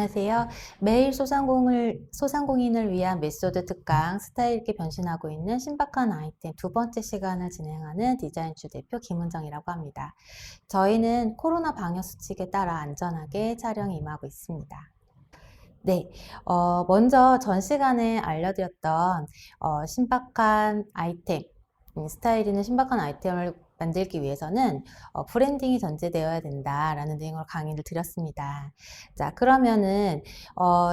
안녕하세요. 매일 소상공인을 위한 메소드 특강 스타일 있게 변신하고 있는 신박한 아이템 두 번째 시간을 진행하는 디자인주 대표 김은정이라고 합니다. 저희는 코로나 방역 수칙에 따라 안전하게 촬영에 임하고 있습니다. 네, 먼저 전 시간에 알려드렸던 신박한 아이템, 스타일 있는 신박한 아이템을 만들기 위해서는 브랜딩이 전제되어야 된다라는 내용으로 강의를 드렸습니다. 자, 그러면은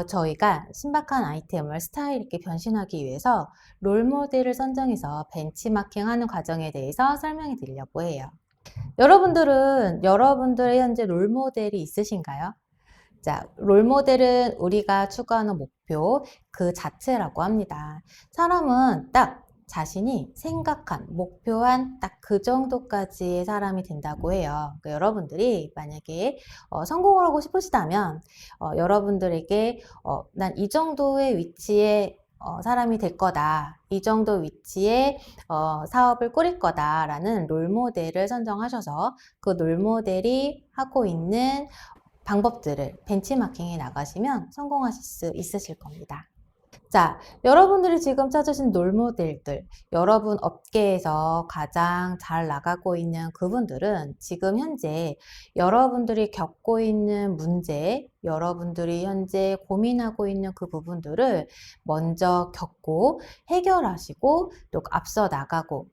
저희가 신박한 아이템을 스타일 있게 변신하기 위해서 롤모델을 선정해서 벤치마킹하는 과정에 대해서 설명해 드리려고 해요. 여러분들의 현재 롤모델이 있으신가요? 자, 롤모델은 우리가 추구하는 목표 그 자체라고 합니다. 사람은 딱 자신이 생각한, 목표한 딱 그 정도까지의 사람이 된다고 해요. 그러니까 여러분들이 만약에 성공을 하고 싶으시다면 여러분들에게 난 이 정도의 위치에 사람이 될 거다. 이 정도 위치에 사업을 꾸릴 거다라는 롤모델을 선정하셔서 그 롤모델이 하고 있는 방법들을 벤치마킹해 나가시면 성공하실 수 있으실 겁니다. 자, 여러분들이 지금 찾으신 롤모델들, 여러분 업계에서 가장 잘 나가고 있는 그분들은 지금 현재 여러분들이 겪고 있는 문제, 여러분들이 현재 고민하고 있는 그 부분들을 먼저 겪고 해결하시고 또 앞서 나가고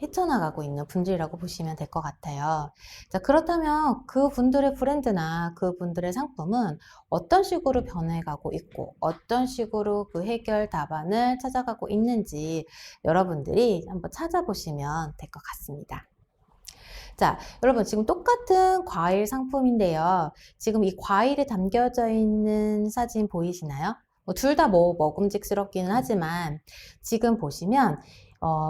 헤쳐나가고 있는 분들이라고 보시면 될 것 같아요. 자, 그렇다면 그분들의 브랜드나 그분들의 상품은 어떤 식으로 변해가고 있고 어떤 식으로 그 해결 답안을 찾아가고 있는지 여러분들이 한번 찾아보시면 될 것 같습니다. 자, 여러분 지금 똑같은 과일 상품인데요. 지금 이 과일에 담겨져 있는 사진 보이시나요? 둘 다 먹음직스럽기는 하지만 지금 보시면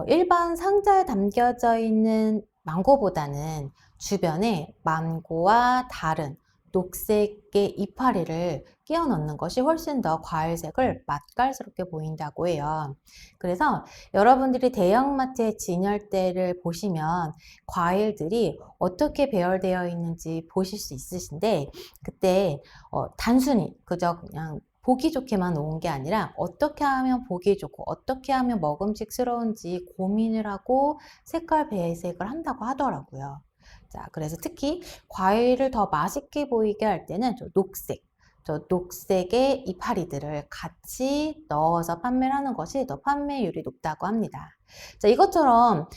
일반 상자에 담겨져 있는 망고보다는 주변에 망고와 다른 녹색의 이파리를 끼워 넣는 것이 훨씬 더 과일색을 맛깔스럽게 보인다고 해요. 그래서 여러분들이 대형마트의 진열대를 보시면 과일들이 어떻게 배열되어 있는지 보실 수 있으신데 그때 단순히 그저 그냥 보기 좋게만 놓은 게 아니라 어떻게 하면 보기 좋고 어떻게 하면 먹음직스러운지 고민을 하고 색깔 배색을 한다고 하더라고요. 자, 그래서 특히 과일을 더 맛있게 보이게 할 때는 저 녹색의 이파리들을 같이 넣어서 판매를 하는 것이 더 판매율이 높다고 합니다. 자, 이것처럼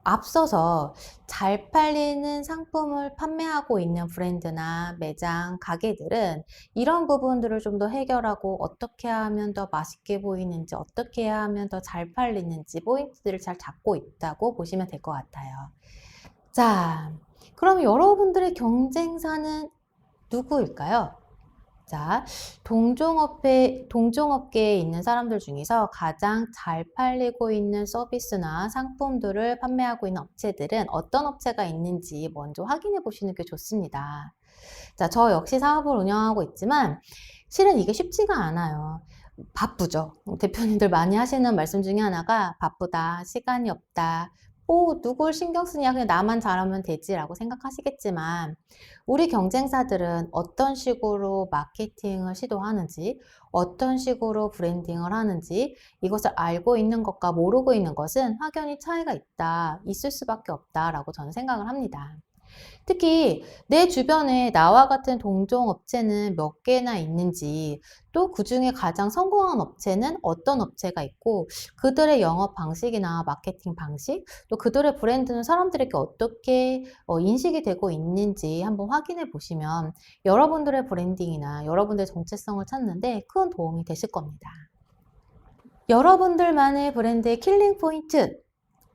앞서서 잘 팔리는 상품을 판매하고 있는 브랜드나 매장, 가게들은 이런 부분들을 좀 더 해결하고 어떻게 하면 더 맛있게 보이는지, 어떻게 하면 더 잘 팔리는지 포인트들을 잘 잡고 있다고 보시면 될 것 같아요. 자, 그럼 여러분들의 경쟁사는 누구일까요? 자, 동종업계에 있는 사람들 중에서 가장 잘 팔리고 있는 서비스나 상품들을 판매하고 있는 업체들은 어떤 업체가 있는지 먼저 확인해 보시는 게 좋습니다. 자, 저 역시 사업을 운영하고 있지만 실은 이게 쉽지가 않아요. 바쁘죠. 대표님들 많이 하시는 말씀 중에 하나가 바쁘다, 시간이 없다, 누굴 신경 쓰냐, 그냥 나만 잘하면 되지라고 생각하시겠지만 우리 경쟁사들은 어떤 식으로 마케팅을 시도하는지, 어떤 식으로 브랜딩을 하는지 이것을 알고 있는 것과 모르고 있는 것은 확연히 차이가 있을 수밖에 없다라고 저는 생각을 합니다. 특히 내 주변에 나와 같은 동종 업체는 몇 개나 있는지, 또 그중에 가장 성공한 업체는 어떤 업체가 있고, 그들의 영업 방식이나 마케팅 방식, 또 그들의 브랜드는 사람들에게 어떻게 인식이 되고 있는지 한번 확인해 보시면 여러분들의 브랜딩이나 여러분들의 정체성을 찾는데 큰 도움이 되실 겁니다. 여러분들만의 브랜드의 킬링 포인트.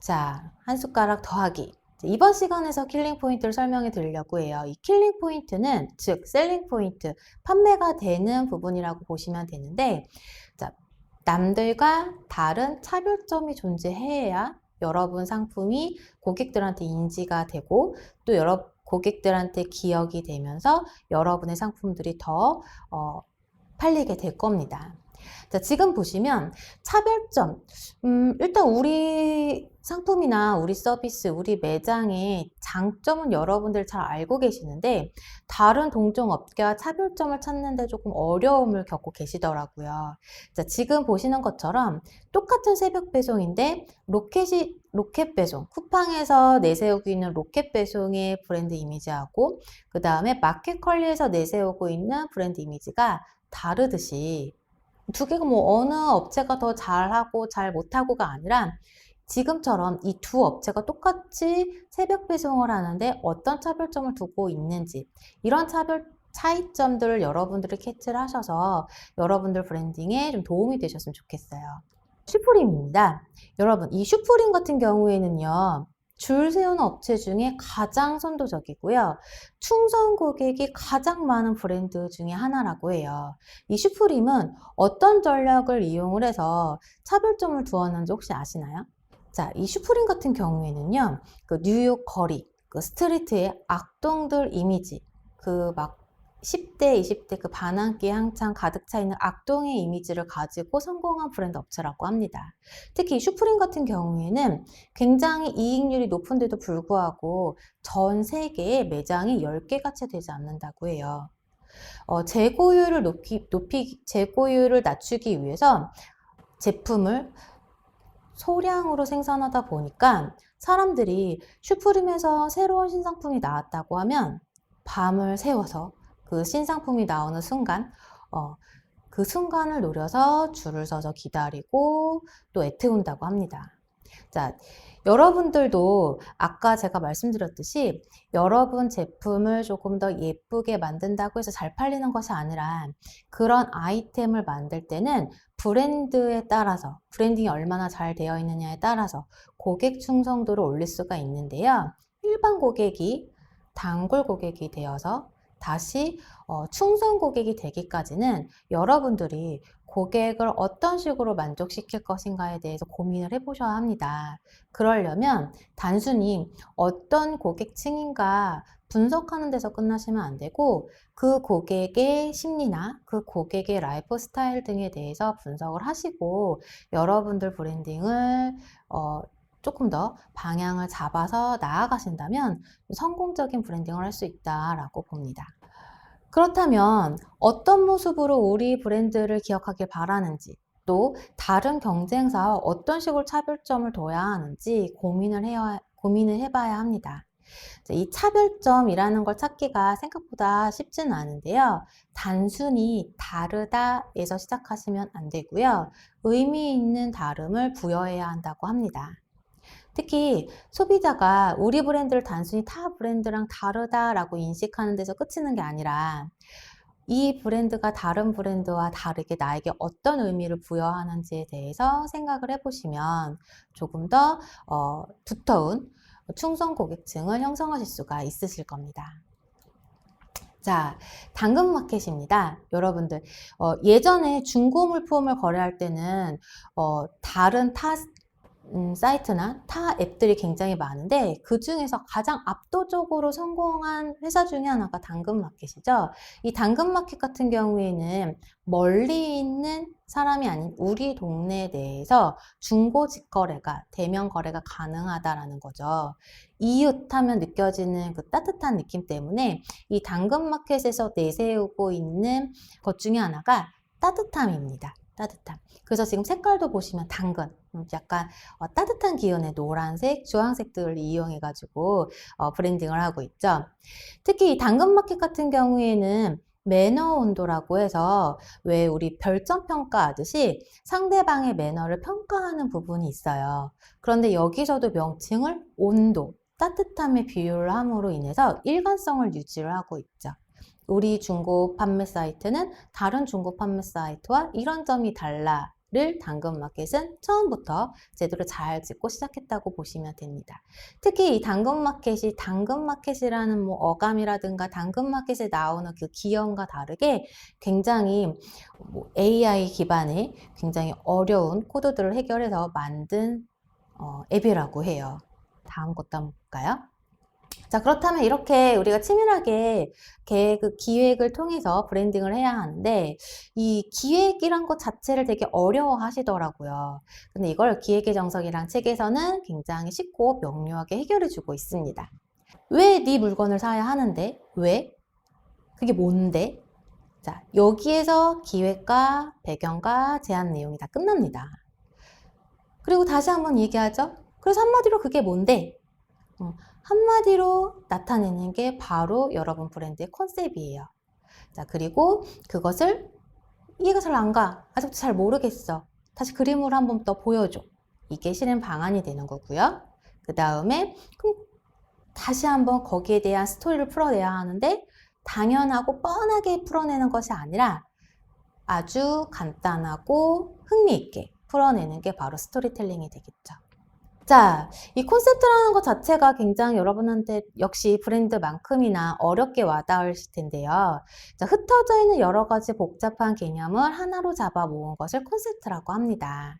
자, 한 숟가락 더하기. 이번 시간에서 킬링 포인트를 설명해 드리려고 해요. 이 킬링 포인트는 즉 셀링 포인트, 판매가 되는 부분이라고 보시면 되는데 자, 남들과 다른 차별점이 존재해야 여러분 상품이 고객들한테 인지가 되고 또 고객들한테 기억이 되면서 여러분의 상품들이 더 팔리게 될 겁니다. 자, 지금 보시면 차별점, 일단 우리 상품이나 우리 서비스, 우리 매장의 장점은 여러분들 잘 알고 계시는데 다른 동종 업계와 차별점을 찾는데 조금 어려움을 겪고 계시더라고요. 자, 지금 보시는 것처럼 똑같은 새벽 배송인데 로켓 배송, 쿠팡에서 내세우고 있는 로켓 배송의 브랜드 이미지하고 그 다음에 마켓컬리에서 내세우고 있는 브랜드 이미지가 다르듯이 두 개가 뭐 어느 업체가 더 잘하고 잘 못하고가 아니라 지금처럼 이 두 업체가 똑같이 새벽 배송을 하는데 어떤 차별점을 두고 있는지 이런 차이점들을 여러분들이 캐치를 하셔서 여러분들 브랜딩에 좀 도움이 되셨으면 좋겠어요. 슈프림입니다. 여러분, 이 슈프림 같은 경우에는요. 줄 세우는 업체 중에 가장 선도적이고요. 충성 고객이 가장 많은 브랜드 중에 하나라고 해요. 이 슈프림은 어떤 전략을 이용을 해서 차별점을 두었는지 혹시 아시나요? 자, 이 슈프림 같은 경우에는요. 그 뉴욕 거리, 그 스트리트의 악동들 이미지, 그 막 10대, 20대 그 반항기에 한창 가득 차 있는 악동의 이미지를 가지고 성공한 브랜드 업체라고 합니다. 특히 슈프림 같은 경우에는 굉장히 이익률이 높은데도 불구하고 전 세계에 매장이 10개가 채 되지 않는다고 해요. 재고율을 재고율을 낮추기 위해서 제품을 소량으로 생산하다 보니까 사람들이 슈프림에서 새로운 신상품이 나왔다고 하면 밤을 새워서 그 신상품이 나오는 순간, 그 순간을 노려서 줄을 서서 기다리고 또 애태운다고 합니다. 자, 여러분들도 아까 제가 말씀드렸듯이 여러분 제품을 조금 더 예쁘게 만든다고 해서 잘 팔리는 것이 아니라 그런 아이템을 만들 때는 브랜드에 따라서 브랜딩이 얼마나 잘 되어 있느냐에 따라서 고객 충성도를 올릴 수가 있는데요. 일반 고객이 단골 고객이 되어서 다시 충성 고객이 되기까지는 여러분들이 고객을 어떤 식으로 만족시킬 것인가에 대해서 고민을 해보셔야 합니다. 그러려면 단순히 어떤 고객층인가 분석하는 데서 끝나시면 안 되고 그 고객의 심리나 그 고객의 라이프 스타일 등에 대해서 분석을 하시고 여러분들 브랜딩을 조금 더 방향을 잡아서 나아가신다면 성공적인 브랜딩을 할 수 있다라고 봅니다. 그렇다면 어떤 모습으로 우리 브랜드를 기억하길 바라는지 또 다른 경쟁사와 어떤 식으로 차별점을 둬야 하는지 고민을 해봐야 합니다. 이 차별점이라는 걸 찾기가 생각보다 쉽지는 않은데요. 단순히 다르다에서 시작하시면 안 되고요. 의미 있는 다름을 부여해야 한다고 합니다. 특히 소비자가 우리 브랜드를 단순히 타 브랜드랑 다르다라고 인식하는 데서 그치는 게 아니라 이 브랜드가 다른 브랜드와 다르게 나에게 어떤 의미를 부여하는지에 대해서 생각을 해보시면 조금 더 두터운 충성 고객층을 형성하실 수가 있으실 겁니다. 자, 당근마켓입니다. 여러분들 예전에 중고 물품을 거래할 때는 다른 사이트나 타 앱들이 굉장히 많은데 그 중에서 가장 압도적으로 성공한 회사 중에 하나가 당근마켓이죠. 이 당근마켓 같은 경우에는 멀리 있는 사람이 아닌 우리 동네 내에서 중고 직거래가 대면 거래가 가능하다라는 거죠. 이웃하면 느껴지는 그 따뜻한 느낌 때문에 이 당근마켓에서 내세우고 있는 것 중에 하나가 따뜻함입니다. 따뜻함. 그래서 지금 색깔도 보시면 당근, 약간 따뜻한 기운의 노란색, 주황색들을 이용해 가지고 브랜딩을 하고 있죠. 특히 이 당근마켓 같은 경우에는 매너 온도라고 해서 왜 우리 별점 평가하듯이 상대방의 매너를 평가하는 부분이 있어요. 그런데 여기서도 명칭을 온도, 따뜻함에 비유를 함으로 인해서 일관성을 유지를 하고 있죠. 우리 중고 판매 사이트는 다른 중고 판매 사이트와 이런 점이 달라를 당근마켓은 처음부터 제대로 잘 짓고 시작했다고 보시면 됩니다. 특히 이 당근마켓이라는 뭐 어감이라든가 당근마켓에 나오는 그 기형과 다르게 굉장히 AI 기반의 굉장히 어려운 코드들을 해결해서 만든 앱이라고 해요. 다음 것도 한번 볼까요? 자, 그렇다면 이렇게 우리가 치밀하게 기획을 통해서 브랜딩을 해야 하는데, 이 기획이란 것 자체를 되게 어려워 하시더라고요. 근데 이걸 기획의 정석이란 책에서는 굉장히 쉽고 명료하게 해결해 주고 있습니다. 왜 네 물건을 사야 하는데? 왜? 그게 뭔데? 자, 여기에서 기획과 배경과 제안 내용이 다 끝납니다. 그리고 다시 한번 얘기하죠. 그래서 한마디로 그게 뭔데? 한마디로 나타내는 게 바로 여러분 브랜드의 컨셉이에요. 자, 그리고 그것을 이해가 잘 안 가. 아직도 잘 모르겠어. 다시 그림으로 한번 더 보여줘. 이게 실행 방안이 되는 거고요. 그 다음에 다시 한번 거기에 대한 스토리를 풀어내야 하는데 당연하고 뻔하게 풀어내는 것이 아니라 아주 간단하고 흥미있게 풀어내는 게 바로 스토리텔링이 되겠죠. 자, 이 콘셉트라는 것 자체가 굉장히 여러분한테 역시 브랜드만큼이나 어렵게 와닿으실 텐데요. 자, 흩어져 있는 여러 가지 복잡한 개념을 하나로 잡아 모은 것을 콘셉트라고 합니다.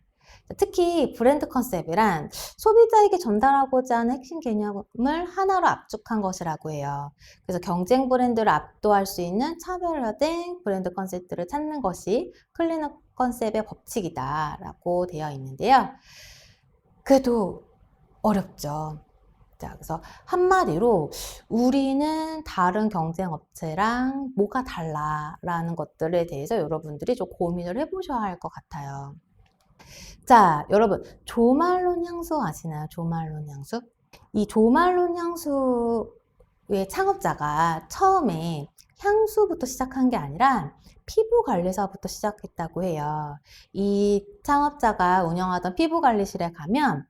특히 브랜드 컨셉이란 소비자에게 전달하고자 하는 핵심 개념을 하나로 압축한 것이라고 해요. 그래서 경쟁 브랜드를 압도할 수 있는 차별화된 브랜드 컨셉트를 찾는 것이 클리너 컨셉의 법칙이다라고 되어 있는데요. 그래도 어렵죠. 자, 그래서 한마디로 우리는 다른 경쟁 업체랑 뭐가 달라라는 것들에 대해서 여러분들이 좀 고민을 해보셔야 할 것 같아요. 자, 여러분, 조말론 향수 아시나요? 조말론 향수? 이 조말론 향수의 창업자가 처음에 향수부터 시작한 게 아니라 피부 관리사부터 시작했다고 해요. 이 창업자가 운영하던 피부 관리실에 가면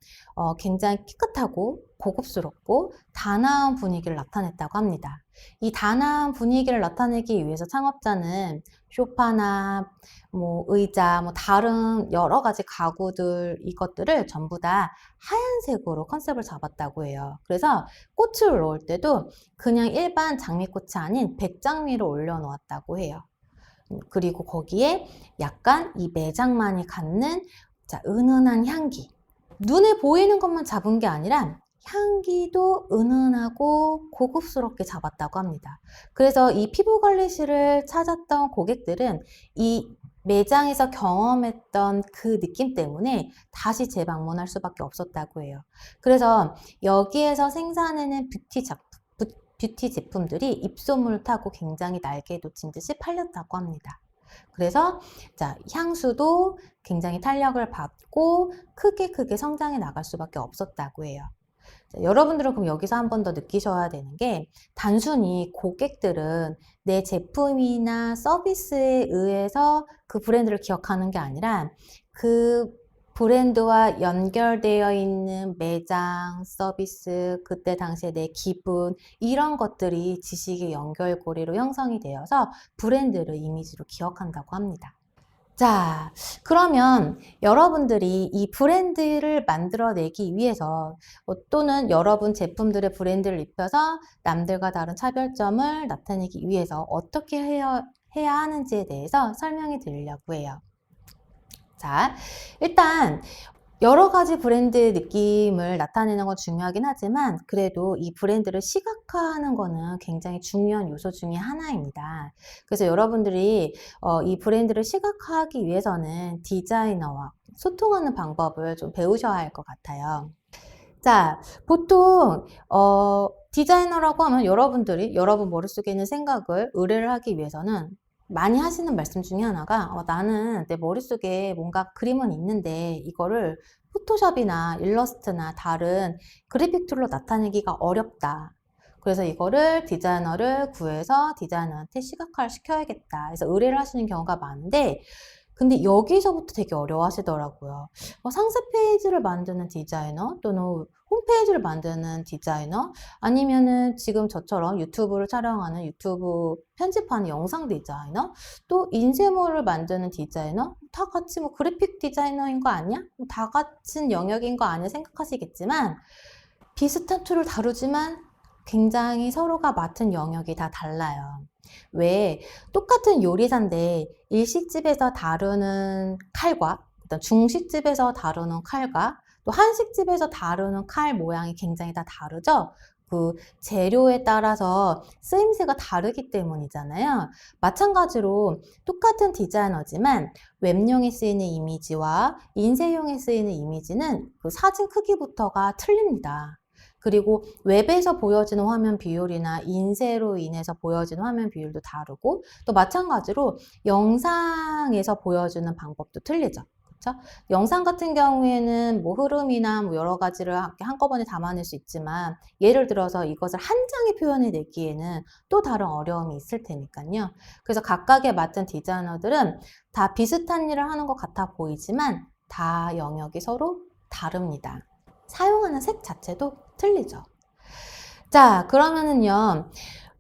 굉장히 깨끗하고 고급스럽고 단아한 분위기를 나타냈다고 합니다. 이 단아한 분위기를 나타내기 위해서 창업자는 소파나 뭐 의자, 뭐 다른 여러 가지 가구들 이것들을 전부 다 하얀색으로 컨셉을 잡았다고 해요. 그래서 꽃을 놓을 때도 그냥 일반 장미꽃이 아닌 백장미를 올려놓았다고 해요. 그리고 거기에 약간 이 매장만이 갖는 자, 은은한 향기. 눈에 보이는 것만 잡은 게 아니라 향기도 은은하고 고급스럽게 잡았다고 합니다. 그래서 이 피부관리실을 찾았던 고객들은 이 매장에서 경험했던 그 느낌 때문에 다시 재방문할 수밖에 없었다고 해요. 그래서 여기에서 생산해낸 뷰티 제품들이 입소문을 타고 굉장히 날개 돋친 듯이 팔렸다고 합니다. 그래서 자, 향수도 굉장히 탄력을 받고 크게 성장해 나갈 수밖에 없었다고 해요. 자, 여러분들은 그럼 여기서 한 번 더 느끼셔야 되는 게 단순히 고객들은 내 제품이나 서비스에 의해서 그 브랜드를 기억하는 게 아니라 그 브랜드와 연결되어 있는 매장, 서비스, 그때 당시에 내 기분 이런 것들이 지식의 연결고리로 형성이 되어서 브랜드를 이미지로 기억한다고 합니다. 자, 그러면 여러분들이 이 브랜드를 만들어내기 위해서 또는 여러분 제품들의 브랜드를 입혀서 남들과 다른 차별점을 나타내기 위해서 어떻게 해야 하는지에 대해서 설명해 드리려고 해요. 자, 일단 여러 가지 브랜드 느낌을 나타내는 건 중요하긴 하지만 그래도 이 브랜드를 시각화하는 거는 굉장히 중요한 요소 중에 하나입니다. 그래서 여러분들이 이 브랜드를 시각화하기 위해서는 디자이너와 소통하는 방법을 좀 배우셔야 할 것 같아요. 자, 보통 디자이너라고 하면 여러분들이 여러분 머릿속에 있는 생각을 의뢰를 하기 위해서는 많이 하시는 말씀 중에 하나가 나는 내 머릿속에 뭔가 그림은 있는데 이거를 포토샵이나 일러스트나 다른 그래픽 툴로 나타내기가 어렵다. 그래서 이거를 디자이너를 구해서 디자이너한테 시각화를 시켜야겠다. 그래서 의뢰를 하시는 경우가 많은데 근데 여기서부터 되게 어려워 하시더라고요. 상세 페이지를 만드는 디자이너 또는 홈페이지를 만드는 디자이너 아니면은 지금 저처럼 유튜브를 촬영하는 유튜브 편집하는 영상 디자이너 또 인쇄물을 만드는 디자이너 다 같이 뭐 그래픽 디자이너인 거 아니야? 다 같은 영역인 거 아니야 생각하시겠지만 비슷한 툴을 다루지만 굉장히 서로가 맡은 영역이 다 달라요. 왜 똑같은 요리사인데 일식집에서 다루는 칼과 중식집에서 다루는 칼과 또 한식집에서 다루는 칼 모양이 굉장히 다 다르죠? 그 재료에 따라서 쓰임새가 다르기 때문이잖아요. 마찬가지로 똑같은 디자이너지만 웹용에 쓰이는 이미지와 인쇄용에 쓰이는 이미지는 그 사진 크기부터가 틀립니다. 그리고 웹에서 보여지는 화면 비율이나 인쇄로 인해서 보여지는 화면 비율도 다르고, 또 마찬가지로 영상에서 보여주는 방법도 틀리죠. 그렇죠? 영상 같은 경우에는 뭐 흐름이나 뭐 여러 가지를 한꺼번에 담아낼 수 있지만, 예를 들어서 이것을 한 장에 표현해내기에는 또 다른 어려움이 있을 테니까요. 그래서 각각의 맡은 디자이너들은 다 비슷한 일을 하는 것 같아 보이지만 다 영역이 서로 다릅니다. 사용하는 색 자체도 틀리죠. 자, 그러면은요,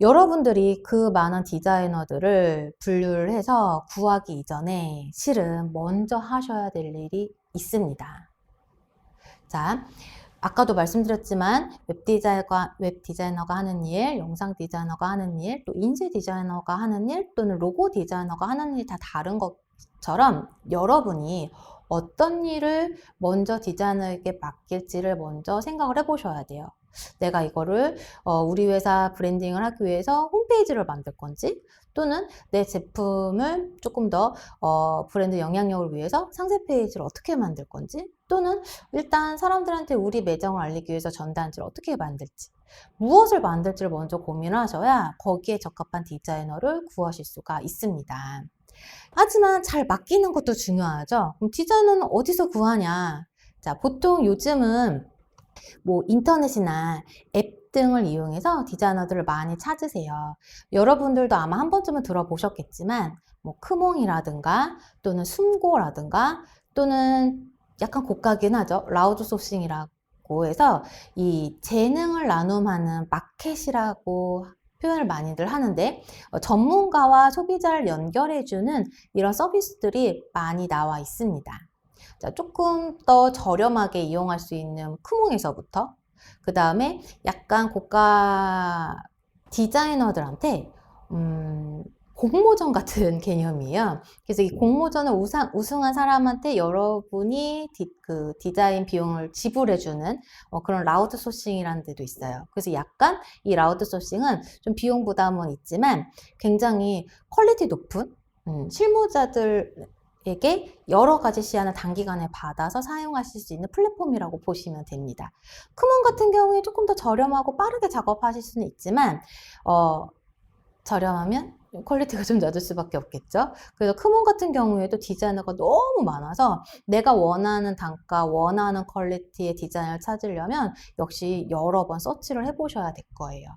여러분들이 그 많은 디자이너들을 분류를 해서 구하기 이전에 실은 먼저 하셔야 될 일이 있습니다. 자, 아까도 말씀드렸지만 웹 디자이너가 하는 일, 영상 디자이너가 하는 일, 또 인쇄 디자이너가 하는 일, 또는 로고 디자이너가 하는 일이 다 다른 것처럼 여러분이 어떤 일을 먼저 디자이너에게 맡길지를 먼저 생각을 해보셔야 돼요. 내가 이거를 우리 회사 브랜딩을 하기 위해서 홈페이지를 만들 건지, 또는 내 제품을 조금 더 브랜드 영향력을 위해서 상세 페이지를 어떻게 만들 건지, 또는 일단 사람들한테 우리 매장을 알리기 위해서 전단지를 어떻게 만들지, 무엇을 만들지를 먼저 고민하셔야 거기에 적합한 디자이너를 구하실 수가 있습니다. 하지만 잘 맡기는 것도 중요하죠. 그럼 디자이너는 어디서 구하냐? 자, 보통 요즘은 뭐 인터넷이나 앱 등을 이용해서 디자이너들을 많이 찾으세요. 여러분들도 아마 한 번쯤은 들어보셨겠지만 뭐 크몽이라든가 또는 숨고라든가, 또는 약간 고가긴 하죠. 라우드 소싱이라고 해서 이 재능을 나눔하는 마켓이라고 표현을 많이들 하는데, 전문가와 소비자를 연결해주는 이런 서비스들이 많이 나와 있습니다. 자, 조금 더 저렴하게 이용할 수 있는 크몽에서부터, 그 다음에 약간 고가 디자이너들한테 공모전 같은 개념이에요. 그래서 이 공모전을 우승한 사람한테 여러분이 그 디자인 비용을 지불해주는 그런 라우드 소싱이라는 데도 있어요. 그래서 약간 이 라우드 소싱은 좀 비용 부담은 있지만 굉장히 퀄리티 높은 실무자들에게 여러 가지 시안을 단기간에 받아서 사용하실 수 있는 플랫폼이라고 보시면 됩니다. 크몬 같은 경우에 조금 더 저렴하고 빠르게 작업하실 수는 있지만 저렴하면 퀄리티가 좀 낮을 수밖에 없겠죠. 그래서 크몬 같은 경우에도 디자이너가 너무 많아서 내가 원하는 단가, 원하는 퀄리티의 디자인을 찾으려면 역시 여러 번 서치를 해보셔야 될 거예요.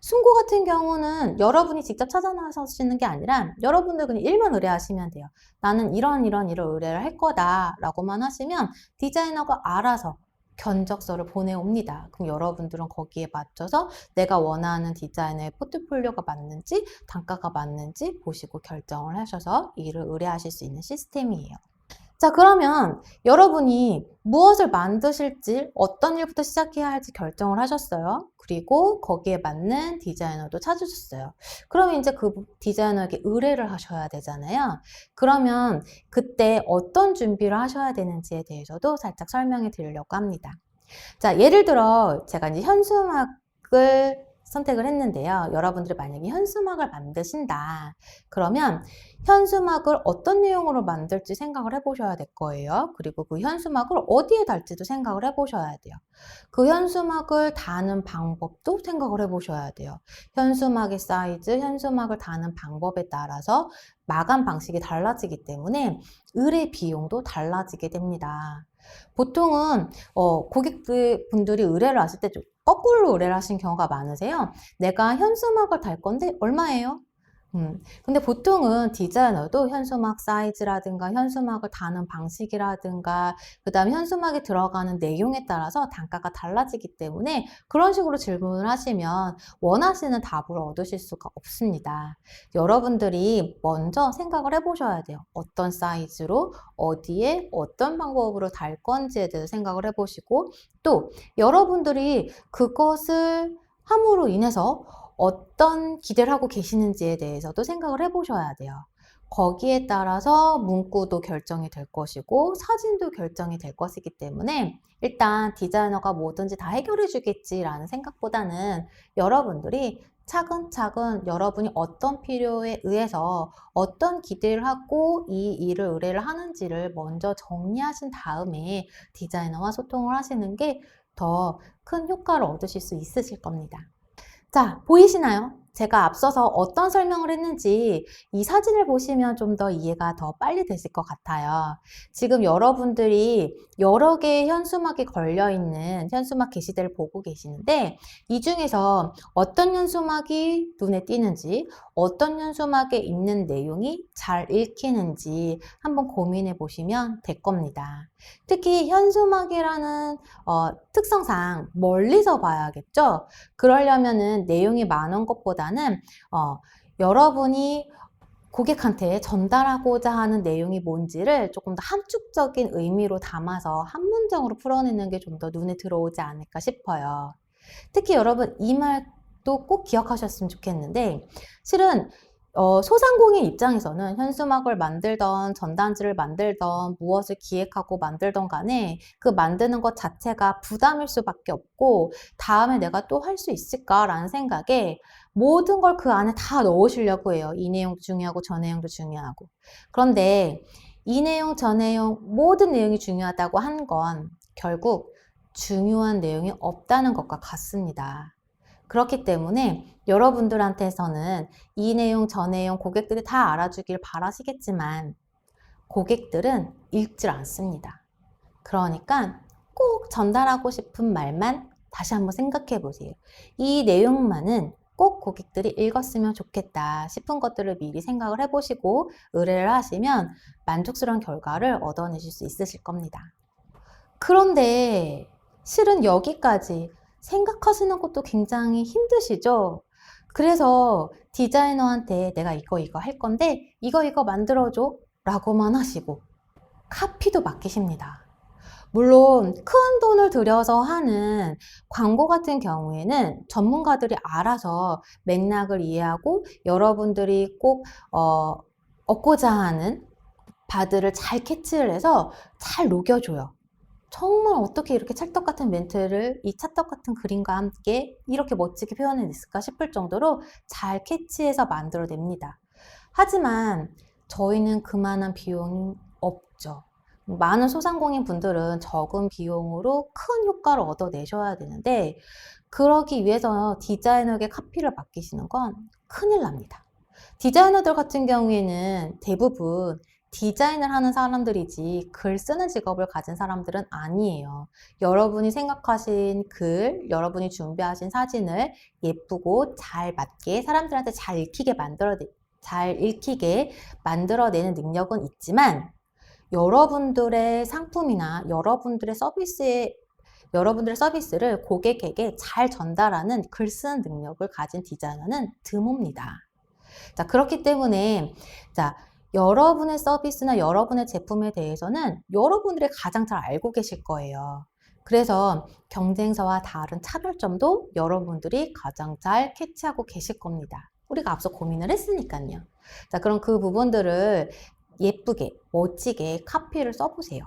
숨고 같은 경우는 여러분이 직접 찾아 나서시는 게 아니라 여러분들 그냥 일만 의뢰하시면 돼요. 나는 이런 의뢰를 할 거다 라고만 하시면 디자이너가 알아서 견적서를 보내옵니다. 그럼 여러분들은 거기에 맞춰서 내가 원하는 디자이너의 포트폴리오가 맞는지, 단가가 맞는지 보시고 결정을 하셔서 일을 의뢰하실 수 있는 시스템이에요. 자, 그러면 여러분이 무엇을 만드실지, 어떤 일부터 시작해야 할지 결정을 하셨어요. 그리고 거기에 맞는 디자이너도 찾으셨어요. 그러면 이제 그 디자이너에게 의뢰를 하셔야 되잖아요. 그러면 그때 어떤 준비를 하셔야 되는지에 대해서도 살짝 설명해 드리려고 합니다. 자, 예를 들어 제가 이제 현수막을 선택을 했는데요. 여러분들이 만약에 현수막을 만드신다. 그러면 현수막을 어떤 내용으로 만들지 생각을 해보셔야 될 거예요. 그리고 그 현수막을 어디에 달지도 생각을 해보셔야 돼요. 그 현수막을 다는 방법도 생각을 해보셔야 돼요. 현수막의 사이즈, 현수막을 다는 방법에 따라서 마감 방식이 달라지기 때문에 의뢰 비용도 달라지게 됩니다. 보통은 고객분들이 의뢰를 하실 때 좀 거꾸로 의뢰를 하신 경우가 많으세요. 내가 현수막을 달 건데 얼마예요? 근데 보통은 디자이너도 현수막 사이즈라든가 현수막을 다는 방식이라든가 그 다음에 현수막에 들어가는 내용에 따라서 단가가 달라지기 때문에 그런 식으로 질문을 하시면 원하시는 답을 얻으실 수가 없습니다. 여러분들이 먼저 생각을 해보셔야 돼요. 어떤 사이즈로 어디에 어떤 방법으로 달 건지에 대해서 생각을 해보시고, 또 여러분들이 그것을 함으로 인해서 어떤 기대를 하고 계시는지에 대해서도 생각을 해보셔야 돼요. 거기에 따라서 문구도 결정이 될 것이고 사진도 결정이 될 것이기 때문에 일단 디자이너가 뭐든지 다 해결해 주겠지라는 생각보다는 여러분들이 차근차근 여러분이 어떤 필요에 의해서 어떤 기대를 하고 이 일을 의뢰를 하는지를 먼저 정리하신 다음에 디자이너와 소통을 하시는 게 더 큰 효과를 얻으실 수 있으실 겁니다. 자, 보이시나요? 제가 앞서서 어떤 설명을 했는지 이 사진을 보시면 좀 더 이해가 더 빨리 되실 것 같아요. 지금 여러분들이 여러 개의 현수막이 걸려있는 현수막 게시대를 보고 계시는데 이 중에서 어떤 현수막이 눈에 띄는지 어떤 현수막에 있는 내용이 잘 읽히는지 한번 고민해 보시면 될 겁니다. 특히 현수막이라는 특성상 멀리서 봐야겠죠? 그러려면은 내용이 많은 것보다는 여러분이 고객한테 전달하고자 하는 내용이 뭔지를 조금 더 함축적인 의미로 담아서 한 문장으로 풀어내는 게 좀 더 눈에 들어오지 않을까 싶어요. 특히 여러분 이 말도 꼭 기억하셨으면 좋겠는데 실은 소상공인 입장에서는 현수막을 만들던 전단지를 만들던 무엇을 기획하고 만들던 간에 그 만드는 것 자체가 부담일 수밖에 없고 다음에 내가 또 할 수 있을까라는 생각에 모든 걸 그 안에 다 넣으시려고 해요. 이 내용도 중요하고 저 내용도 중요하고. 그런데 이 내용 저 내용 모든 내용이 중요하다고 한 건 결국 중요한 내용이 없다는 것과 같습니다. 그렇기 때문에 여러분들한테서는 이 내용, 저 내용 고객들이 다 알아주길 바라시겠지만 고객들은 읽질 않습니다. 그러니까 꼭 전달하고 싶은 말만 다시 한번 생각해 보세요. 이 내용만은 꼭 고객들이 읽었으면 좋겠다 싶은 것들을 미리 생각을 해보시고 의뢰를 하시면 만족스러운 결과를 얻어내실 수 있으실 겁니다. 그런데 실은 여기까지 생각하시는 것도 굉장히 힘드시죠? 그래서 디자이너한테 내가 이거 할 건데 이거 만들어줘 라고만 하시고 카피도 맡기십니다. 물론 큰 돈을 들여서 하는 광고 같은 경우에는 전문가들이 알아서 맥락을 이해하고 여러분들이 꼭 얻고자 하는 바들을 잘 캐치를 해서 잘 녹여줘요. 정말 어떻게 이렇게 찰떡 같은 멘트를 이 찰떡 같은 그림과 함께 이렇게 멋지게 표현해냈을까 싶을 정도로 잘 캐치해서 만들어냅니다. 하지만 저희는 그만한 비용이 없죠. 많은 소상공인 분들은 적은 비용으로 큰 효과를 얻어내셔야 되는데 그러기 위해서 디자이너에게 카피를 맡기시는 건 큰일 납니다. 디자이너들 같은 경우에는 대부분 디자인을 하는 사람들이지 글 쓰는 직업을 가진 사람들은 아니에요. 여러분이 생각하신 글, 여러분이 준비하신 사진을 예쁘고 잘 맞게 사람들한테 잘 읽히게 만들어내는 능력은 있지만 여러분들의 상품이나 여러분들의 서비스를 고객에게 잘 전달하는 글 쓰는 능력을 가진 디자이너는 드뭅니다. 자, 그렇기 때문에 여러분의 서비스나 여러분의 제품에 대해서는 여러분들이 가장 잘 알고 계실 거예요. 그래서 경쟁사와 다른 차별점도 여러분들이 가장 잘 캐치하고 계실 겁니다. 우리가 앞서 고민을 했으니까요. 자, 그럼 그 부분들을 예쁘게, 멋지게 카피를 써보세요.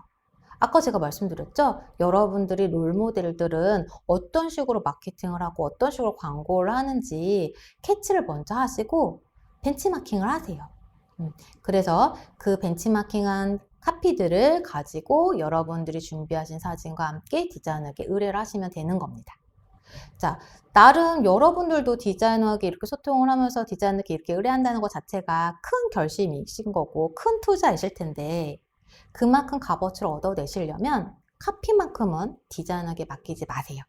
아까 제가 말씀드렸죠? 여러분들이 롤모델들은 어떤 식으로 마케팅을 하고 어떤 식으로 광고를 하는지 캐치를 먼저 하시고 벤치마킹을 하세요. 그래서 그 벤치마킹한 카피들을 가지고 여러분들이 준비하신 사진과 함께 디자이너에게 의뢰를 하시면 되는 겁니다. 자, 나름 여러분들도 디자이너에게 이렇게 소통을 하면서 디자이너에게 이렇게 의뢰한다는 것 자체가 큰 결심이신 거고 큰 투자이실 텐데 그만큼 값어치를 얻어내시려면 카피만큼은 디자이너에게 맡기지 마세요.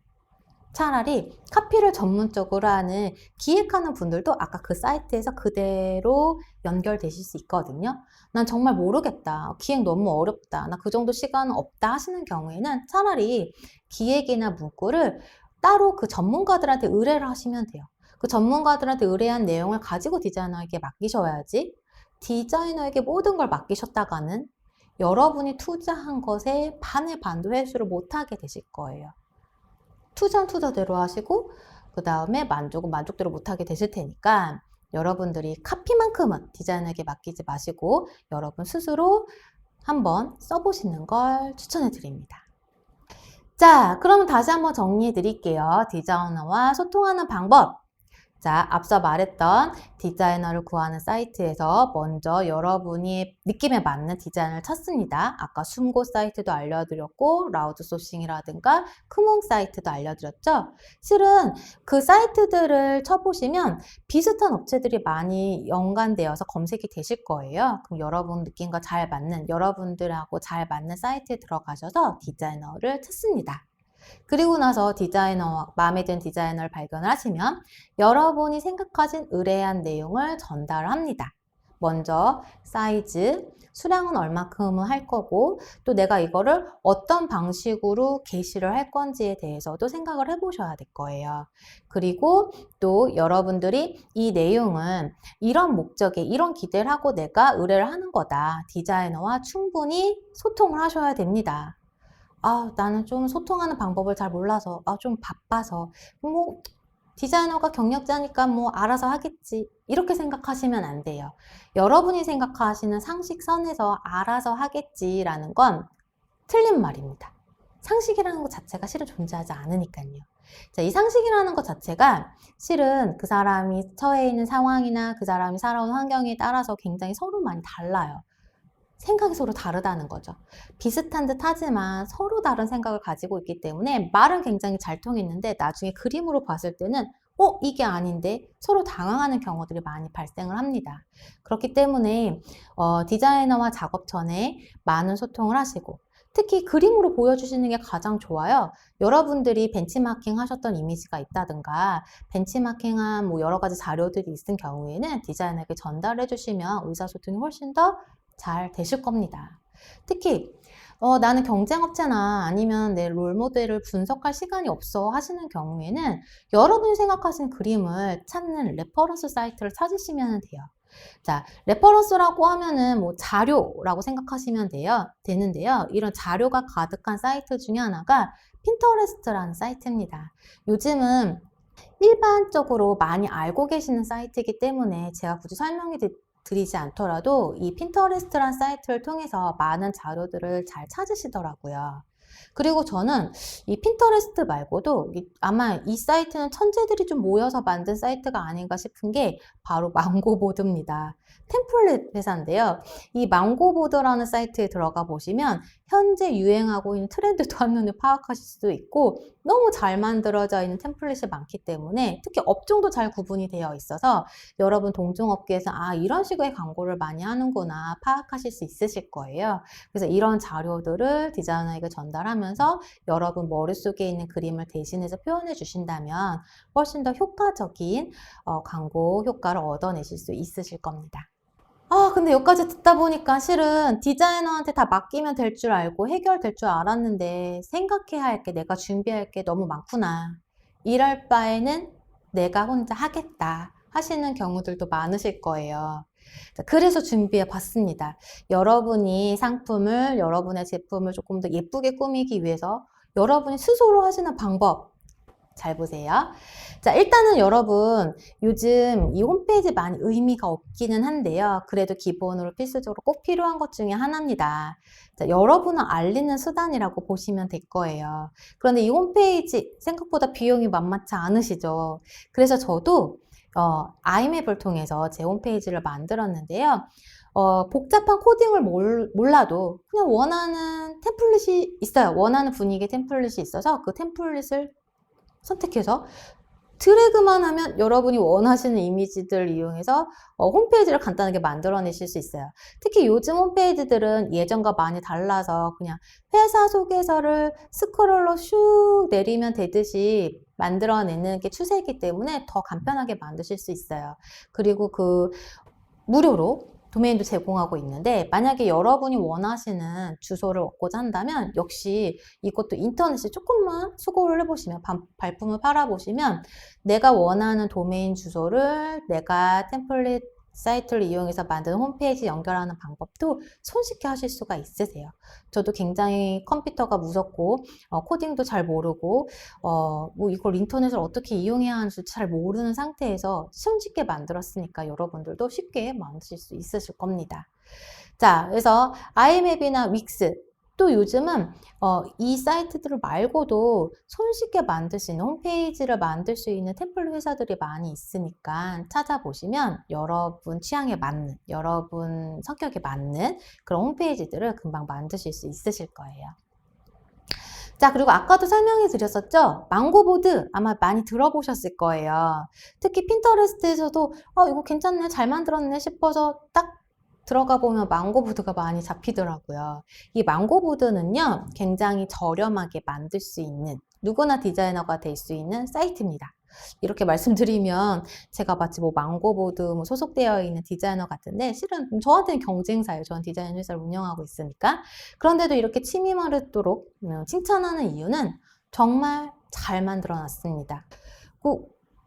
차라리 카피를 전문적으로 하는 기획하는 분들도 아까 그 사이트에서 그대로 연결되실 수 있거든요. 난 정말 모르겠다. 기획 너무 어렵다. 나 그 정도 시간은 없다 하시는 경우에는 차라리 기획이나 문구를 따로 그 전문가들한테 의뢰를 하시면 돼요. 그 전문가들한테 의뢰한 내용을 가지고 디자이너에게 맡기셔야지 디자이너에게 모든 걸 맡기셨다가는 여러분이 투자한 것에 반의 반도 회수를 못하게 되실 거예요. 투자는 투자대로 하시고 그 다음에 만족은 만족대로 못하게 되실 테니까 여러분들이 카피만큼은 디자이너에게 맡기지 마시고 여러분 스스로 한번 써보시는 걸 추천해 드립니다. 자, 그러면 다시 한번 정리해 드릴게요. 디자이너와 소통하는 방법. 자, 앞서 말했던 디자이너를 구하는 사이트에서 먼저 여러분이 느낌에 맞는 디자인을 찾습니다. 아까 숨고 사이트도 알려드렸고 라우드 소싱이라든가 크몽 사이트도 알려드렸죠. 실은 그 사이트들을 쳐보시면 비슷한 업체들이 많이 연관되어서 검색이 되실 거예요. 그럼 여러분 느낌과 잘 맞는, 여러분들하고 잘 맞는 사이트에 들어가셔서 디자이너를 찾습니다. 그리고 나서 마음에 든 디자이너를 발견을 하시면 여러분이 생각하신 의뢰한 내용을 전달합니다. 먼저 사이즈, 수량은 얼마큼은 할 거고 또 내가 이거를 어떤 방식으로 게시를 할 건지에 대해서도 생각을 해보셔야 될 거예요. 그리고 또 여러분들이 이 내용은 이런 목적에 이런 기대를 하고 내가 의뢰를 하는 거다. 디자이너와 충분히 소통을 하셔야 됩니다. 나는 좀 소통하는 방법을 잘 몰라서, 좀 바빠서, 뭐, 디자이너가 경력자니까 뭐 알아서 하겠지. 이렇게 생각하시면 안 돼요. 여러분이 생각하시는 상식선에서 알아서 하겠지라는 건 틀린 말입니다. 상식이라는 것 자체가 실은 존재하지 않으니까요. 자, 이 상식이라는 것 자체가 실은 그 사람이 처해 있는 상황이나 그 사람이 살아온 환경에 따라서 굉장히 서로 많이 달라요. 생각이 서로 다르다는 거죠. 비슷한 듯 하지만 서로 다른 생각을 가지고 있기 때문에 말은 굉장히 잘 통했는데 나중에 그림으로 봤을 때는 이게 아닌데 서로 당황하는 경우들이 많이 발생을 합니다. 그렇기 때문에 디자이너와 작업 전에 많은 소통을 하시고 특히 그림으로 보여주시는 게 가장 좋아요. 여러분들이 벤치마킹 하셨던 이미지가 있다든가 벤치마킹한 뭐 여러 가지 자료들이 있은 경우에는 디자이너에게 전달해 주시면 의사소통이 훨씬 더 잘 되실 겁니다. 특히 나는 경쟁업체나 아니면 내 롤모델을 분석할 시간이 없어 하시는 경우에는 여러분이 생각하신 그림을 찾는 레퍼런스 사이트를 찾으시면 돼요. 자, 레퍼런스라고 하면은 뭐 자료라고 생각하시면 되는데요. 이런 자료가 가득한 사이트 중에 하나가 핀터레스트라는 사이트입니다. 요즘은 일반적으로 많이 알고 계시는 사이트이기 때문에 제가 굳이 드리지 않더라도 이 핀터레스트란 사이트를 통해서 많은 자료들을 잘 찾으시더라고요. 그리고 저는 이 핀터레스트 말고도 아마 이 사이트는 천재들이 좀 모여서 만든 사이트가 아닌가 싶은 게 바로 망고보드입니다. 템플릿 회사인데요. 이 망고보드라는 사이트에 들어가 보시면 현재 유행하고 있는 트렌드도 한눈에 파악하실 수도 있고 너무 잘 만들어져 있는 템플릿이 많기 때문에 특히 업종도 잘 구분이 되어 있어서 여러분 동종업계에서 이런 식의 광고를 많이 하는구나 파악하실 수 있으실 거예요. 그래서 이런 자료들을 디자이너에게 전달하면서 여러분 머릿속에 있는 그림을 대신해서 표현해 주신다면 훨씬 더 효과적인 광고 효과를 얻어내실 수 있으실 겁니다. 근데 여기까지 듣다 보니까 실은 디자이너한테 다 맡기면 될 줄 알고 해결될 줄 알았는데 생각해야 할 게 내가 준비할 게 너무 많구나. 이럴 바에는 내가 혼자 하겠다 하시는 경우들도 많으실 거예요. 그래서 준비해 봤습니다. 여러분이 여러분의 제품을 조금 더 예쁘게 꾸미기 위해서 여러분이 스스로 하시는 방법 잘 보세요. 자, 일단은 여러분 요즘 이 홈페이지 많이 의미가 없기는 한데요. 그래도 기본으로 필수적으로 꼭 필요한 것 중에 하나입니다. 자, 여러분을 알리는 수단이라고 보시면 될 거예요. 그런데 이 홈페이지 생각보다 비용이 만만치 않으시죠. 그래서 저도 아이맵을 통해서 제 홈페이지를 만들었는데요. 복잡한 코딩을 몰라도 그냥 원하는 템플릿이 있어요. 원하는 분위기의 템플릿이 있어서 그 템플릿을 선택해서 드래그만 하면 여러분이 원하시는 이미지들을 이용해서 홈페이지를 간단하게 만들어내실 수 있어요. 특히 요즘 홈페이지들은 예전과 많이 달라서 그냥 회사 소개서를 스크롤로 슉 내리면 되듯이 만들어내는 게 추세이기 때문에 더 간편하게 만드실 수 있어요. 그리고 무료로 도메인도 제공하고 있는데 만약에 여러분이 원하시는 주소를 얻고자 한다면 역시 이것도 인터넷에 조금만 수고를 해보시면 발품을 팔아보시면 내가 원하는 도메인 주소를 내가 템플릿 사이트를 이용해서 만든 홈페이지 연결하는 방법도 손쉽게 하실 수가 있으세요. 저도 굉장히 컴퓨터가 무섭고 코딩도 잘 모르고 뭐 이걸 인터넷을 어떻게 이용해야 하는지 잘 모르는 상태에서 손쉽게 만들었으니까 여러분들도 쉽게 만드실 수 있으실 겁니다. 자, 그래서 아이맵이나 윅스 또 요즘은 이 사이트들 말고도 손쉽게 만들 수 있는 홈페이지를 만들 수 있는 템플릿 회사들이 많이 있으니까 찾아보시면 여러분 취향에 맞는, 여러분 성격에 맞는 그런 홈페이지들을 금방 만드실 수 있으실 거예요. 자, 그리고 아까도 설명해 드렸었죠? 망고보드 아마 많이 들어보셨을 거예요. 특히 핀터레스트에서도 이거 괜찮네, 잘 만들었네 싶어서 딱 들어가 보면 망고보드가 많이 잡히더라고요. 이 망고보드는요, 굉장히 저렴하게 만들 수 있는, 누구나 디자이너가 될 수 있는 사이트입니다. 이렇게 말씀드리면 제가 마치 뭐 망고보드 뭐 소속되어 있는 디자이너 같은데 실은 저한테는 경쟁사예요. 저는 디자인 회사를 운영하고 있으니까. 그런데도 이렇게 침이 마르도록 칭찬하는 이유는 정말 잘 만들어 놨습니다.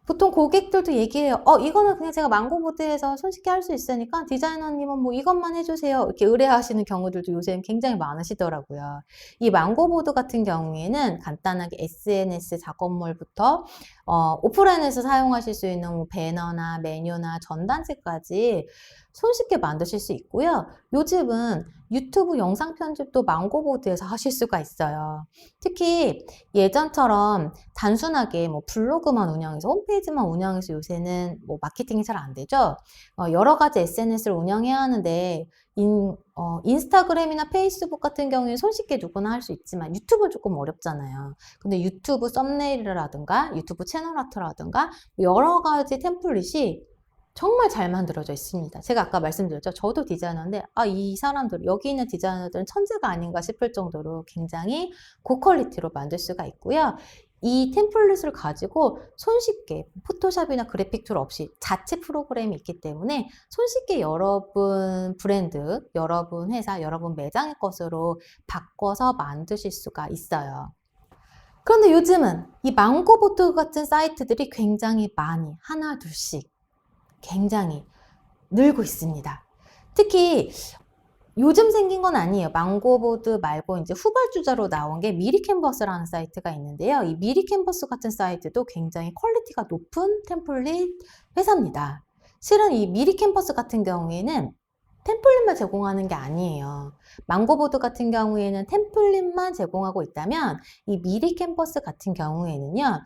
보통 고객들도 얘기해요. 이거는 그냥 제가 망고보드에서 손쉽게 할 수 있으니까 디자이너님은 뭐 이것만 해주세요. 이렇게 의뢰하시는 경우들도 요새는 굉장히 많으시더라고요. 이 망고보드 같은 경우에는 간단하게 SNS 작업물부터 오프라인에서 사용하실 수 있는 뭐 배너나 메뉴나 전단지까지 손쉽게 만드실 수 있고요. 요즘은 유튜브 영상 편집도 망고보드에서 하실 수가 있어요. 특히 예전처럼 단순하게 뭐 블로그만 운영해서 홈페이지만 운영해서 요새는 뭐 마케팅이 잘 안 되죠. 여러 가지 SNS를 운영해야 하는데 인스타그램이나 페이스북 같은 경우에는 손쉽게 누구나 할 수 있지만 유튜브는 조금 어렵잖아요. 근데 유튜브 썸네일이라든가 유튜브 채널 아트라든가 여러 가지 템플릿이 정말 잘 만들어져 있습니다. 제가 아까 말씀드렸죠. 저도 디자이너인데 이 사람들, 여기 있는 디자이너들은 천재가 아닌가 싶을 정도로 굉장히 고퀄리티로 만들 수가 있고요. 이 템플릿을 가지고 손쉽게 포토샵이나 그래픽 툴 없이 자체 프로그램이 있기 때문에 손쉽게 여러분 브랜드, 여러분 회사, 여러분 매장의 것으로 바꿔서 만드실 수가 있어요. 그런데 요즘은 이 망고보드 같은 사이트들이 굉장히 많이 하나 둘씩 굉장히 늘고 있습니다. 특히 요즘 생긴 건 아니에요. 망고보드 말고 이제 후발주자로 나온 게 미리캔버스라는 사이트가 있는데요. 이 미리캔버스 같은 사이트도 굉장히 퀄리티가 높은 템플릿 회사입니다. 실은 이 미리캔버스 같은 경우에는 템플릿만 제공하는 게 아니에요. 망고보드 같은 경우에는 템플릿만 제공하고 있다면 이 미리캔버스 같은 경우에는요.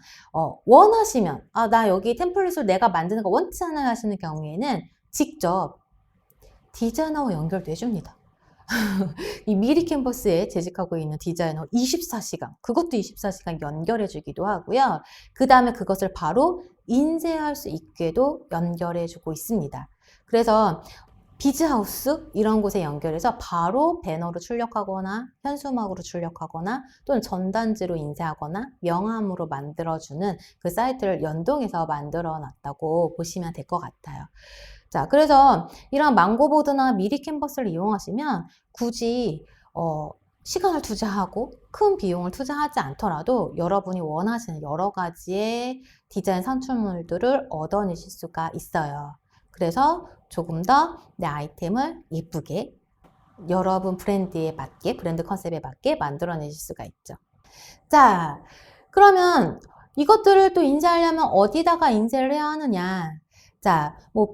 원하시면 나 여기 템플릿을 내가 만드는 거 원치 않아요 하시는 경우에는 직접 디자이너와 연결도 해줍니다. 이 미리캔버스에 재직하고 있는 디자이너 24시간, 그것도 24시간 연결해 주기도 하고요. 그 다음에 그것을 바로 인쇄할 수 있게도 연결해 주고 있습니다. 그래서 비즈하우스 이런 곳에 연결해서 바로 배너로 출력하거나 현수막으로 출력하거나 또는 전단지로 인쇄하거나 명함으로 만들어주는 그 사이트를 연동해서 만들어 놨다고 보시면 될 것 같아요. 자, 그래서 이런 망고보드나 미리캔버스를 이용하시면 굳이 시간을 투자하고 큰 비용을 투자하지 않더라도 여러분이 원하시는 여러 가지의 디자인 산출물들을 얻어내실 수가 있어요. 그래서 조금 더 내 아이템을 예쁘게 여러분 브랜드에 맞게, 브랜드 컨셉에 맞게 만들어내실 수가 있죠. 자, 그러면 이것들을 또 인쇄하려면 어디다가 인쇄를 해야 하느냐? 자, 뭐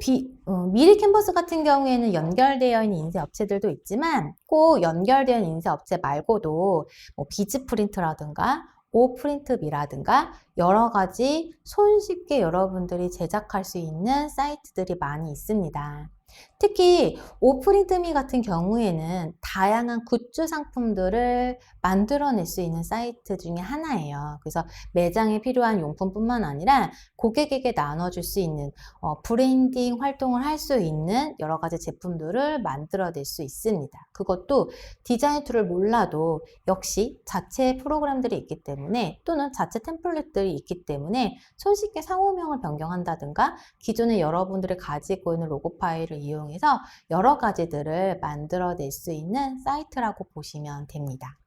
미리 캔버스 같은 경우에는 연결되어 있는 인쇄 업체들도 있지만 꼭 연결되어 있는 인쇄 업체 말고도 뭐 비즈 프린트라든가 오프린트미라든가 여러 가지 손쉽게 여러분들이 제작할 수 있는 사이트들이 많이 있습니다. 특히 오프린트미 같은 경우에는 다양한 굿즈 상품들을 만들어낼 수 있는 사이트 중에 하나예요. 그래서 매장에 필요한 용품뿐만 아니라 고객에게 나눠줄 수 있는 브랜딩 활동을 할 수 있는 여러 가지 제품들을 만들어낼 수 있습니다. 그것도 디자인 툴을 몰라도 역시 자체 프로그램들이 있기 때문에 또는 자체 템플릿들이 있기 때문에 손쉽게 상호명을 변경한다든가 기존에 여러분들이 가지고 있는 로고 파일을 이용해서 여러 가지들을 만들어낼 수 있는 사이트라고 보시면 됩니다.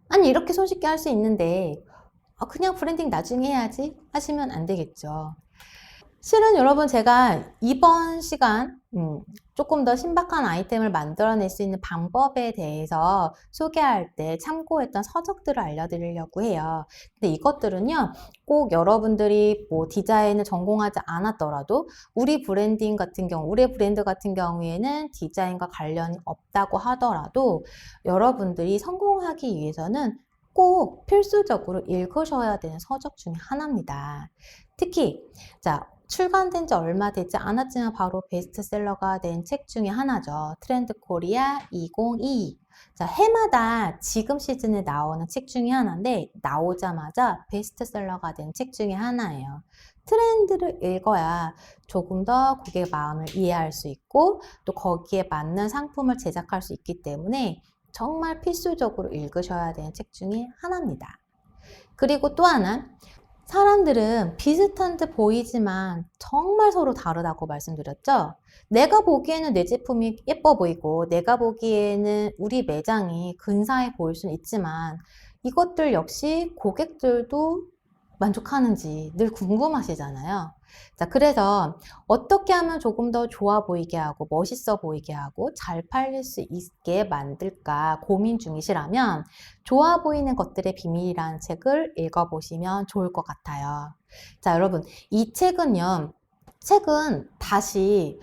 아니 이렇게 손쉽게 할 수 있는데 그냥 브랜딩 나중에 해야지 하시면 안 되겠죠. 실은 여러분 제가 이번 시간 조금 더 신박한 아이템을 만들어낼 수 있는 방법에 대해서 소개할 때 참고했던 서적들을 알려드리려고 해요. 근데 이것들은요, 꼭 여러분들이 뭐 디자인을 전공하지 않았더라도 우리 브랜드 같은 경우에는 디자인과 관련이 없다고 하더라도 여러분들이 성공하기 위해서는 꼭 필수적으로 읽으셔야 되는 서적 중에 하나입니다. 특히 자, 출간된 지 얼마 되지 않았지만 바로 베스트셀러가 된 책 중에 하나죠. 트렌드 코리아 2022. 자, 해마다 지금 시즌에 나오는 책 중에 하나인데 나오자마자 베스트셀러가 된 책 중에 하나예요. 트렌드를 읽어야 조금 더 고객의 마음을 이해할 수 있고 또 거기에 맞는 상품을 제작할 수 있기 때문에 정말 필수적으로 읽으셔야 되는 책 중에 하나입니다. 그리고 또 하나, 사람들은 비슷한 듯 보이지만 정말 서로 다르다고 말씀드렸죠? 내가 보기에는 내 제품이 예뻐 보이고 내가 보기에는 우리 매장이 근사해 보일 수는 있지만 이것들 역시 고객들도 만족하는지 늘 궁금하시잖아요. 자, 그래서 어떻게 하면 조금 더 좋아 보이게 하고 멋있어 보이게 하고 잘 팔릴 수 있게 만들까 고민 중이시라면 좋아 보이는 것들의 비밀이라는 책을 읽어보시면 좋을 것 같아요. 자, 여러분, 이 책은 다시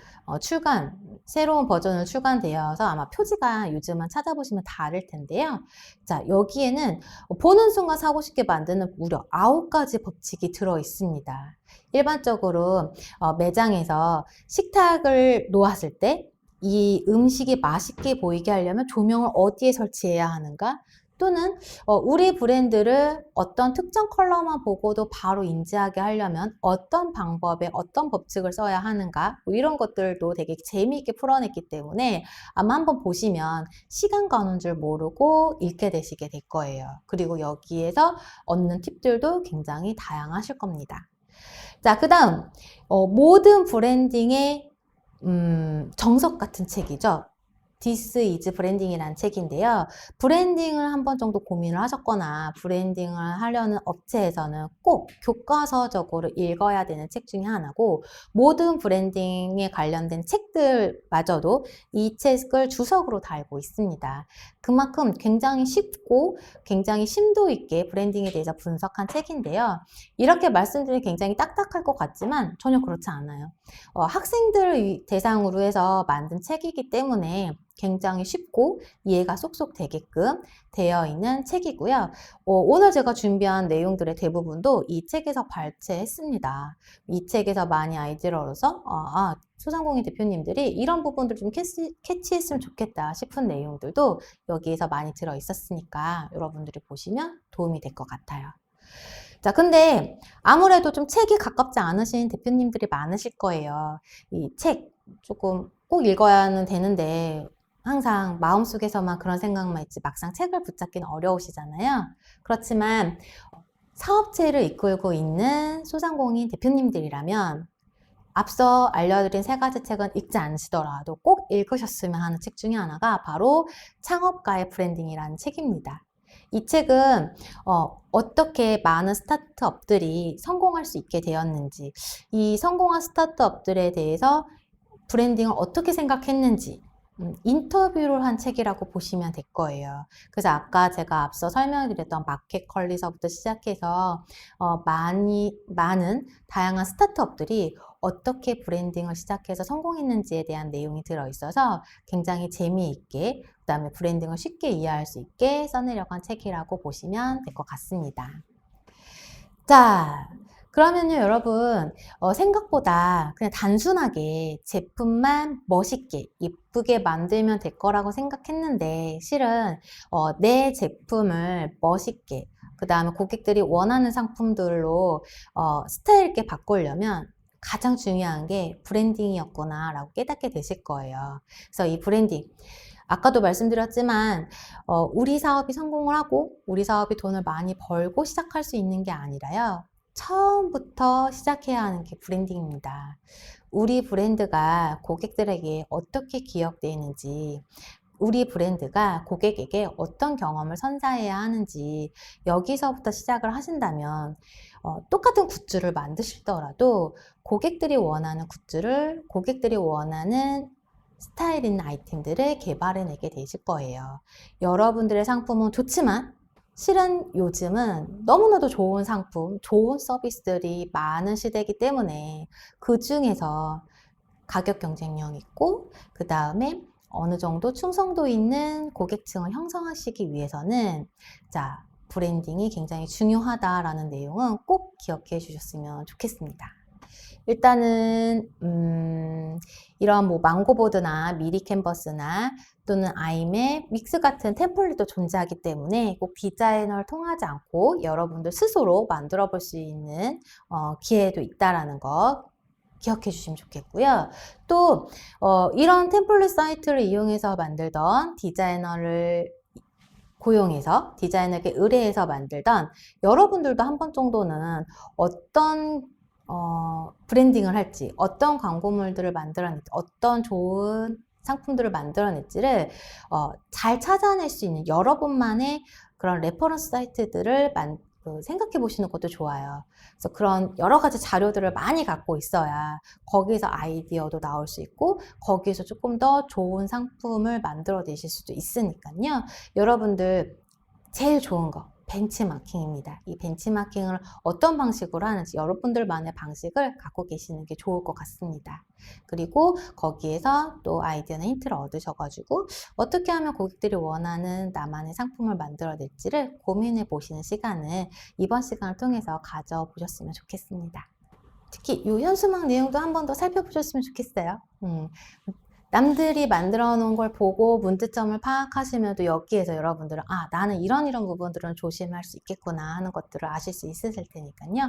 새로운 버전으로 출간되어서 아마 표지가 요즘은 찾아보시면 다를 텐데요. 자, 여기에는 보는 순간 사고 싶게 만드는 무려 9가지 법칙이 들어 있습니다. 일반적으로 매장에서 식탁을 놓았을 때 이 음식이 맛있게 보이게 하려면 조명을 어디에 설치해야 하는가? 또는 우리 브랜드를 어떤 특정 컬러만 보고도 바로 인지하게 하려면 어떤 방법에 어떤 법칙을 써야 하는가 뭐 이런 것들도 되게 재미있게 풀어냈기 때문에 아마 한번 보시면 시간 가는 줄 모르고 읽게 되시게 될 거예요. 그리고 여기에서 얻는 팁들도 굉장히 다양하실 겁니다. 자, 그 다음 모든 브랜딩의 정석 같은 책이죠. This is 브랜딩이라는 책인데요. 브랜딩을 한 번 정도 고민을 하셨거나 브랜딩을 하려는 업체에서는 꼭 교과서적으로 읽어야 되는 책 중에 하나고 모든 브랜딩에 관련된 책들마저도 이 책을 주석으로 달고 있습니다. 그만큼 굉장히 쉽고 굉장히 심도 있게 브랜딩에 대해서 분석한 책인데요. 이렇게 말씀드리면 굉장히 딱딱할 것 같지만 전혀 그렇지 않아요. 학생들을 대상으로 해서 만든 책이기 때문에 굉장히 쉽고 이해가 쏙쏙 되게끔 되어 있는 책이고요. 오늘 제가 준비한 내용들의 대부분도 이 책에서 발췌했습니다. 이 책에서 많이 아이디어를 얻어서 소상공인 대표님들이 이런 부분들 좀 캐치했으면 좋겠다 싶은 내용들도 여기에서 많이 들어 있었으니까 여러분들이 보시면 도움이 될 것 같아요. 자, 근데 아무래도 좀 책이 가깝지 않으신 대표님들이 많으실 거예요. 이 책 조금 꼭 읽어야는 되는데 항상 마음속에서만 그런 생각만 있지 막상 책을 붙잡기는 어려우시잖아요. 그렇지만 사업체를 이끌고 있는 소상공인 대표님들이라면 앞서 알려드린 3가지 책은 읽지 않으시더라도 꼭 읽으셨으면 하는 책 중에 하나가 바로 창업가의 브랜딩이라는 책입니다. 이 책은 어떻게 많은 스타트업들이 성공할 수 있게 되었는지, 이 성공한 스타트업들에 대해서 브랜딩을 어떻게 생각했는지 인터뷰를 한 책이라고 보시면 될 거예요. 그래서 아까 제가 앞서 설명드렸던 마켓 컬리서부터 시작해서 많은 다양한 스타트업들이 어떻게 브랜딩을 시작해서 성공했는지에 대한 내용이 들어있어서 굉장히 재미있게 그다음에 브랜딩을 쉽게 이해할 수 있게 써내려고 한 책이라고 보시면 될 것 같습니다. 자, 그러면요, 여러분, 생각보다 그냥 단순하게 제품만 멋있게, 예쁘게 만들면 될 거라고 생각했는데, 실은, 내 제품을 멋있게, 그 다음에 고객들이 원하는 상품들로, 스타일 있게 바꾸려면 가장 중요한 게 브랜딩이었구나, 라고 깨닫게 되실 거예요. 그래서 이 브랜딩, 아까도 말씀드렸지만 우리 사업이 성공을 하고 우리 사업이 돈을 많이 벌고 시작할 수 있는 게 아니라요. 처음부터 시작해야 하는 게 브랜딩입니다. 우리 브랜드가 고객들에게 어떻게 기억되는지, 우리 브랜드가 고객에게 어떤 경험을 선사해야 하는지 여기서부터 시작을 하신다면 똑같은 굿즈를 만드시더라도 고객들이 원하는 굿즈를 고객들이 원하는 스타일 있는 아이템들을 개발해내게 되실 거예요. 여러분들의 상품은 좋지만 실은 요즘은 너무나도 좋은 상품, 좋은 서비스들이 많은 시대이기 때문에 그 중에서 가격 경쟁력 있고 그 다음에 어느 정도 충성도 있는 고객층을 형성하시기 위해서는 자, 브랜딩이 굉장히 중요하다라는 내용은 꼭 기억해 주셨으면 좋겠습니다. 일단은 이런 뭐 망고보드나 미리 캔버스나 또는 아이맵, 윅스 같은 템플릿도 존재하기 때문에 꼭 디자이너를 통하지 않고 여러분들 스스로 만들어 볼 수 있는 기회도 있다라는 거 기억해 주시면 좋겠고요. 또 이런 템플릿 사이트를 이용해서 만들던 디자이너를 고용해서 디자이너에게 의뢰해서 만들던 여러분들도 한 번 정도는 어떤 브랜딩을 할지, 어떤 광고물들을 만들어낼지, 어떤 좋은 상품들을 만들어낼지를 잘 찾아낼 수 있는 여러분만의 그런 레퍼런스 사이트들을 생각해 보시는 것도 좋아요. 그래서 그런 여러 가지 자료들을 많이 갖고 있어야 거기에서 아이디어도 나올 수 있고 거기에서 조금 더 좋은 상품을 만들어 내실 수도 있으니까요. 여러분들 제일 좋은 거 벤치마킹입니다. 이 벤치마킹을 어떤 방식으로 하는지 여러분들만의 방식을 갖고 계시는 게 좋을 것 같습니다. 그리고 거기에서 또 아이디어나 힌트를 얻으셔가지고 어떻게 하면 고객들이 원하는 나만의 상품을 만들어낼지를 고민해 보시는 시간을 이번 시간을 통해서 가져보셨으면 좋겠습니다. 특히 이 현수막 내용도 한 번 더 살펴보셨으면 좋겠어요. 남들이 만들어 놓은 걸 보고 문제점을 파악하시면 또 여기에서 여러분들은 나는 이런 부분들은 조심할 수 있겠구나 하는 것들을 아실 수 있으실 테니까요.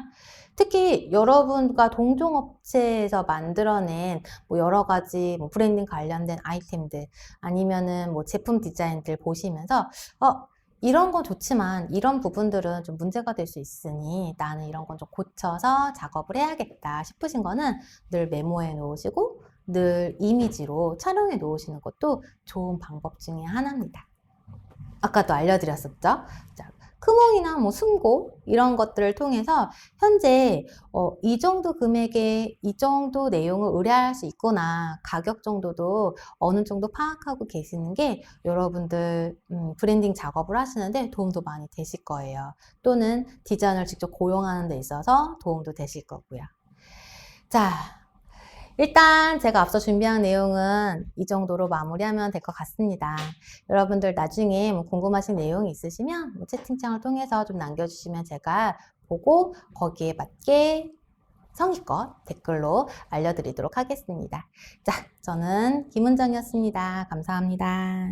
특히 여러분과 동종업체에서 만들어낸 뭐 여러 가지 뭐 브랜딩 관련된 아이템들 아니면은 뭐 제품 디자인들 보시면서 이런 건 좋지만 이런 부분들은 좀 문제가 될 수 있으니 나는 이런 건 좀 고쳐서 작업을 해야겠다 싶으신 거는 늘 메모해 놓으시고 늘 이미지로 촬영해 놓으시는 것도 좋은 방법 중에 하나입니다. 아까도 알려드렸었죠? 자, 크몽이나 뭐 숨고 이런 것들을 통해서 현재 이 정도 금액에 이 정도 내용을 의뢰할 수 있구나 가격 정도도 어느 정도 파악하고 계시는 게 여러분들 브랜딩 작업을 하시는데 도움도 많이 되실 거예요. 또는 디자이너를 직접 고용하는 데 있어서 도움도 되실 거고요. 자, 일단 제가 앞서 준비한 내용은 이 정도로 마무리하면 될 것 같습니다. 여러분들 나중에 뭐 궁금하신 내용이 있으시면 뭐 채팅창을 통해서 좀 남겨주시면 제가 보고 거기에 맞게 성의껏 댓글로 알려드리도록 하겠습니다. 자, 저는 김은정이었습니다. 감사합니다.